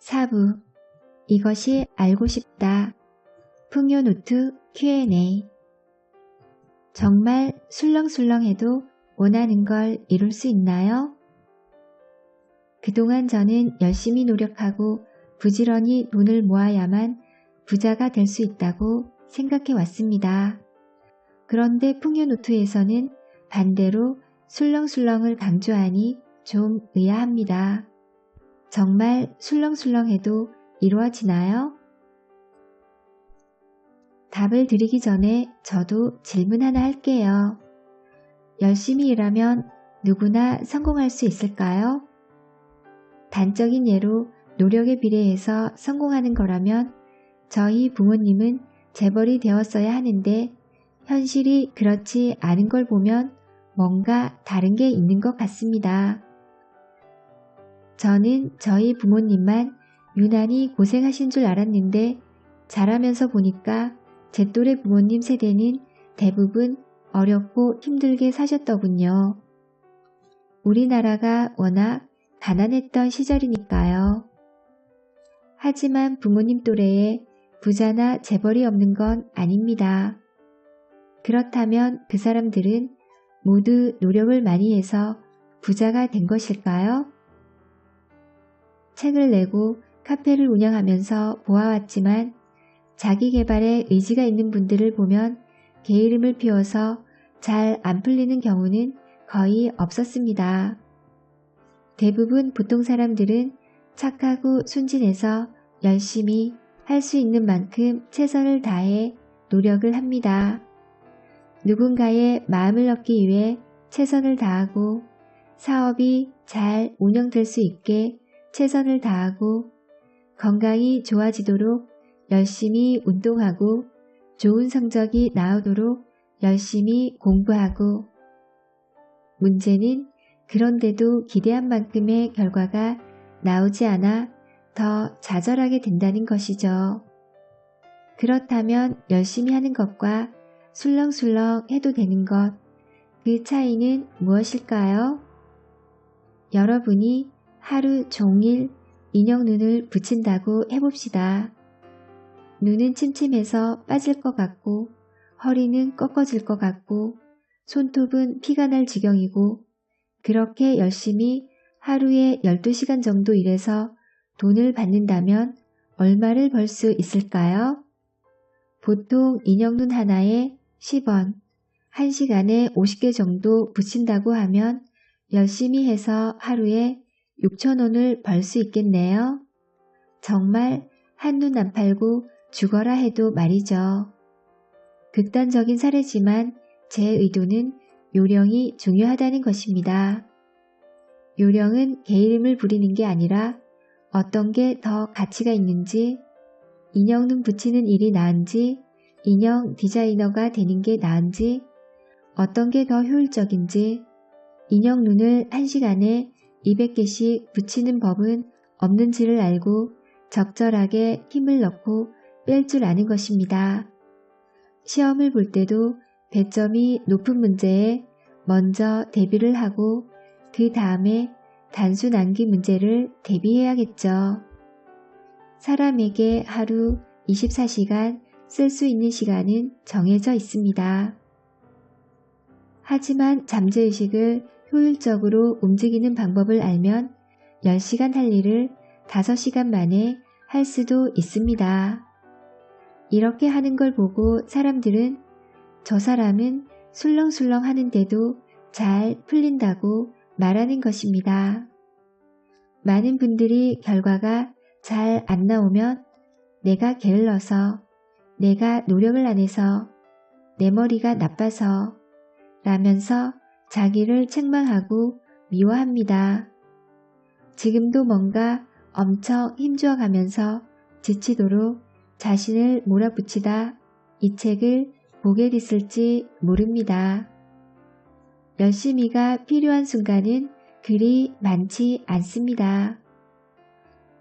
4부 이것이 알고 싶다. 풍요노트 Q&A. 정말 술렁술렁해도 원하는 걸 이룰 수 있나요? 그동안 저는 열심히 노력하고 부지런히 돈을 모아야만 부자가 될 수 있다고 생각해 왔습니다. 그런데 풍요노트에서는 반대로 술렁술렁을 강조하니 좀 의아합니다. 정말 술렁술렁해도 이루어지나요? 답을 드리기 전에 저도 질문 하나 할게요. 열심히 일하면 누구나 성공할 수 있을까요? 단적인 예로 노력에 비례해서 성공하는 거라면 저희 부모님은 재벌이 되었어야 하는데 현실이 그렇지 않은 걸 보면 뭔가 다른 게 있는 것 같습니다. 저는 저희 부모님만 유난히 고생하신 줄 알았는데 자라면서 보니까 제 또래 부모님 세대는 대부분 어렵고 힘들게 사셨더군요. 우리나라가 워낙 가난했던 시절이니까요. 하지만 부모님 또래에 부자나 재벌이 없는 건 아닙니다. 그렇다면 그 사람들은 모두 노력을 많이 해서 부자가 된 것일까요? 책을 내고 카페를 운영하면서 보아왔지만 자기 개발에 의지가 있는 분들을 보면 게으름을 피워서 잘 안 풀리는 경우는 거의 없었습니다. 대부분 보통 사람들은 착하고 순진해서 열심히 할 수 있는 만큼 최선을 다해 노력을 합니다. 누군가의 마음을 얻기 위해 최선을 다하고 사업이 잘 운영될 수 있게 최선을 다하고 건강이 좋아지도록 열심히 운동하고 좋은 성적이 나오도록 열심히 공부하고 문제는 그런데도 기대한 만큼의 결과가 나오지 않아 더 좌절하게 된다는 것이죠. 그렇다면 열심히 하는 것과 술렁술렁 해도 되는 것, 그 차이는 무엇일까요? 여러분이 하루 종일 인형 눈을 붙인다고 해봅시다. 눈은 침침해서 빠질 것 같고 허리는 꺾어질 것 같고 손톱은 피가 날 지경이고 그렇게 열심히 하루에 12시간 정도 일해서 돈을 받는다면 얼마를 벌 수 있을까요? 보통 인형눈 하나에 10원, 1시간에 50개 정도 붙인다고 하면 열심히 해서 하루에 6,000원을 벌 수 있겠네요. 정말 한눈 안 팔고 죽어라 해도 말이죠. 극단적인 사례지만 제 의도는 요령이 중요하다는 것입니다. 요령은 게으름을 부리는 게 아니라 어떤 게 더 가치가 있는지, 인형눈 붙이는 일이 나은지, 인형 디자이너가 되는 게 나은지, 어떤 게 더 효율적인지, 인형눈을 1시간에 200개씩 붙이는 법은 없는지를 알고 적절하게 힘을 넣고 뺄 줄 아는 것입니다. 시험을 볼 때도 배점이 높은 문제에 먼저 대비를 하고 그 다음에 단수 난기 문제를 대비해야겠죠. 사람에게 하루 24시간 쓸 수 있는 시간은 정해져 있습니다. 하지만 잠재의식을 효율적으로 움직이는 방법을 알면 10시간 할 일을 5시간 만에 할 수도 있습니다. 이렇게 하는 걸 보고 사람들은 저 사람은 술렁술렁 하는데도 잘 풀린다고 말하는 것입니다. 많은 분들이 결과가 잘 안 나오면 내가 게을러서, 내가 노력을 안 해서, 내 머리가 나빠서 라면서 자기를 책망하고 미워합니다. 지금도 뭔가 엄청 힘주어 가면서 지치도록 자신을 몰아붙이다 이 책을 보게 됐을지 모릅니다. 열심히가 필요한 순간은 그리 많지 않습니다.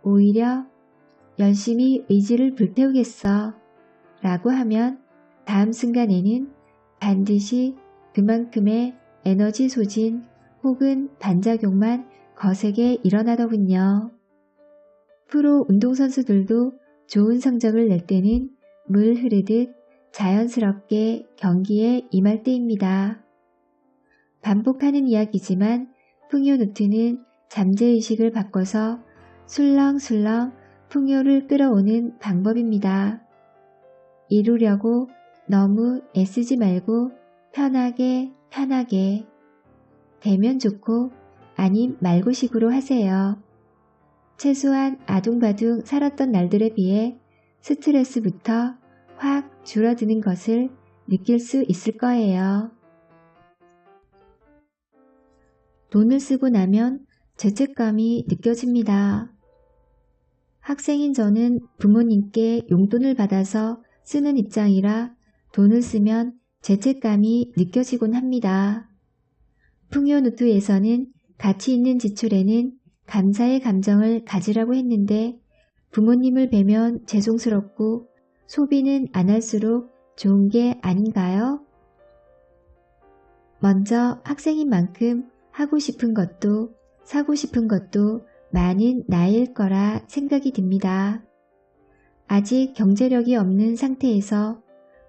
오히려 열심히 의지를 불태우겠어 라고 하면 다음 순간에는 반드시 그만큼의 에너지 소진 혹은 반작용만 거세게 일어나더군요. 프로 운동선수들도 좋은 성적을 낼 때는 물 흐르듯 자연스럽게 경기에 임할 때입니다. 반복하는 이야기지만 풍요노트는 잠재의식을 바꿔서 술렁술렁 풍요를 끌어오는 방법입니다. 이루려고 너무 애쓰지 말고 편하게 되면 좋고 아님 말고식으로 하세요. 최소한 아둥바둥 살았던 날들에 비해 스트레스부터 확 줄어드는 것을 느낄 수 있을 거예요. 돈을 쓰고 나면 죄책감이 느껴집니다. 학생인 저는 부모님께 용돈을 받아서 쓰는 입장이라 돈을 쓰면 죄책감이 느껴지곤 합니다. 풍요노트에서는 가치 있는 지출에는 감사의 감정을 가지라고 했는데 부모님을 뵈면 죄송스럽고 소비는 안 할수록 좋은 게 아닌가요? 먼저 학생인 만큼 하고 싶은 것도 사고 싶은 것도 많은 나이일 거라 생각이 듭니다. 아직 경제력이 없는 상태에서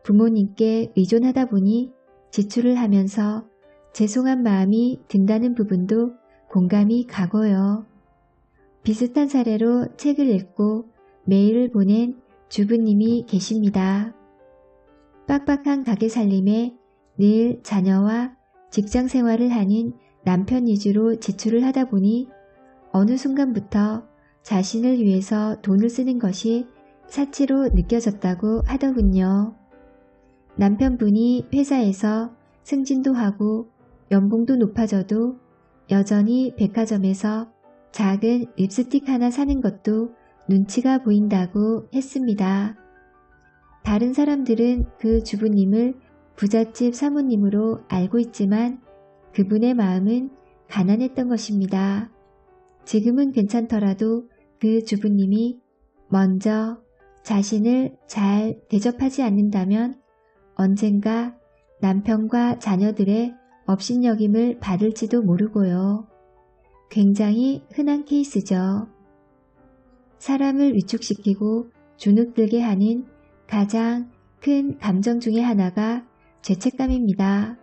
부모님께 의존하다 보니 지출을 하면서 죄송한 마음이 든다는 부분도 공감이 가고요. 비슷한 사례로 책을 읽고 메일을 보낸 주부님이 계십니다. 빡빡한 가게 살림에 늘 자녀와 직장 생활을 하는 남편 위주로 지출을 하다 보니 어느 순간부터 자신을 위해서 돈을 쓰는 것이 사치로 느껴졌다고 하더군요. 남편분이 회사에서 승진도 하고 연봉도 높아져도 여전히 백화점에서 작은 립스틱 하나 사는 것도 눈치가 보인다고 했습니다. 다른 사람들은 그 주부님을 부잣집 사모님으로 알고 있지만 그분의 마음은 가난했던 것입니다. 지금은 괜찮더라도 그 주부님이 먼저 자신을 잘 대접하지 않는다면 언젠가 남편과 자녀들의 업신여김을 받을지도 모르고요. 굉장히 흔한 케이스죠. 사람을 위축시키고 주눅들게 하는 가장 큰 감정 중에 하나가 죄책감입니다.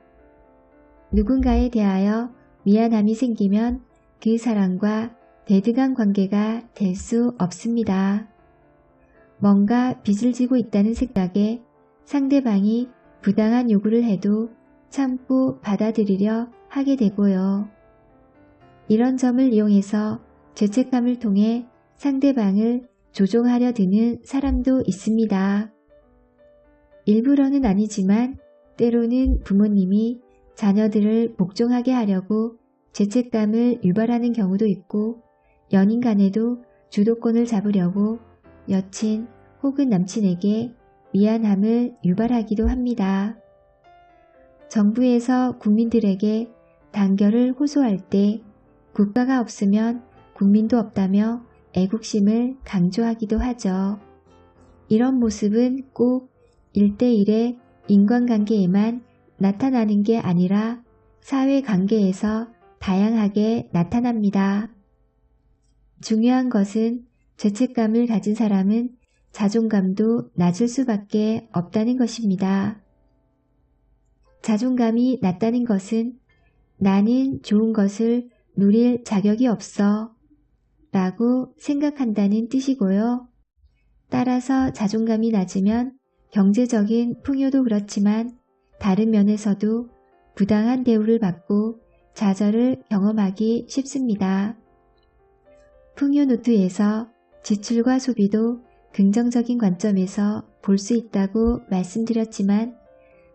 누군가에 대하여 미안함이 생기면 그 사람과 대등한 관계가 될 수 없습니다. 뭔가 빚을 지고 있다는 생각에 상대방이 부당한 요구를 해도 참고 받아들이려 하게 되고요. 이런 점을 이용해서 죄책감을 통해 상대방을 조종하려 드는 사람도 있습니다. 일부러는 아니지만 때로는 부모님이 자녀들을 복종하게 하려고 죄책감을 유발하는 경우도 있고 연인 간에도 주도권을 잡으려고 여친 혹은 남친에게 미안함을 유발하기도 합니다. 정부에서 국민들에게 단결을 호소할 때 국가가 없으면 국민도 없다며 애국심을 강조하기도 하죠. 이런 모습은 꼭 1대1의 인간관계에만 나타나는 게 아니라 사회관계에서 다양하게 나타납니다. 중요한 것은 죄책감을 가진 사람은 자존감도 낮을 수밖에 없다는 것입니다. 자존감이 낮다는 것은 나는 좋은 것을 누릴 자격이 없어 라고 생각한다는 뜻이고요. 따라서 자존감이 낮으면 경제적인 풍요도 그렇지만 다른 면에서도 부당한 대우를 받고 좌절을 경험하기 쉽습니다. 풍요노트에서 지출과 소비도 긍정적인 관점에서 볼 수 있다고 말씀드렸지만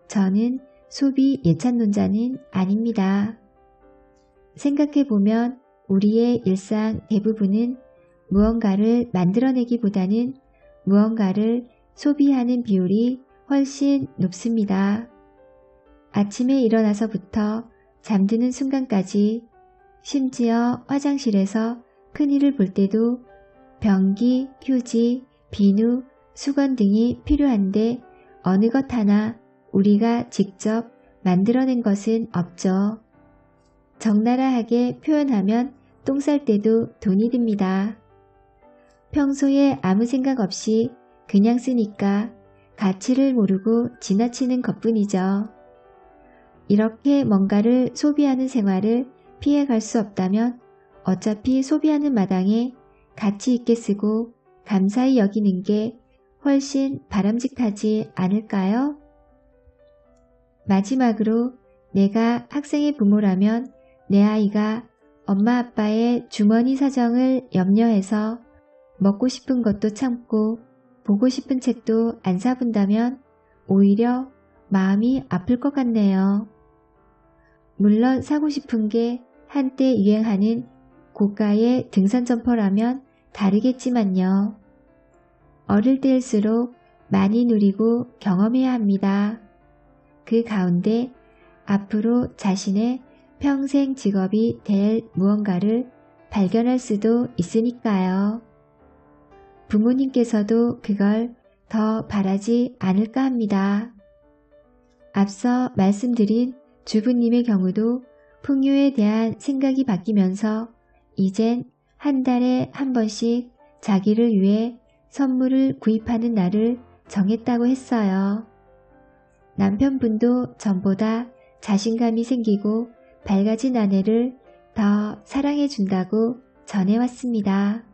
저는 소비 예찬론자는 아닙니다. 생각해보면 우리의 일상 대부분은 무언가를 만들어내기보다는 무언가를 소비하는 비율이 훨씬 높습니다. 아침에 일어나서부터 잠드는 순간까지 심지어 화장실에서 큰일을 볼 때도 변기, 휴지, 비누, 수건 등이 필요한데 어느 것 하나 우리가 직접 만들어낸 것은 없죠. 적나라하게 표현하면 똥 쌀 때도 돈이 듭니다. 평소에 아무 생각 없이 그냥 쓰니까 가치를 모르고 지나치는 것뿐이죠. 이렇게 뭔가를 소비하는 생활을 피해갈 수 없다면 어차피 소비하는 마당에 가치 있게 쓰고 감사히 여기는 게 훨씬 바람직하지 않을까요? 마지막으로 내가 학생의 부모라면 내 아이가 엄마 아빠의 주머니 사정을 염려해서 먹고 싶은 것도 참고 보고 싶은 책도 안 사본다면 오히려 마음이 아플 것 같네요. 물론 사고 싶은 게 한때 유행하는 고가의 등산 점퍼라면 다르겠지만요. 어릴 때일수록 많이 누리고 경험해야 합니다. 그 가운데 앞으로 자신의 평생 직업이 될 무언가를 발견할 수도 있으니까요. 부모님께서도 그걸 더 바라지 않을까 합니다. 앞서 말씀드린 주부님의 경우도 풍요에 대한 생각이 바뀌면서 이젠 한 달에 한 번씩 자기를 위해 선물을 구입하는 날을 정했다고 했어요. 남편분도 전보다 자신감이 생기고 밝아진 아내를 더 사랑해준다고 전해왔습니다.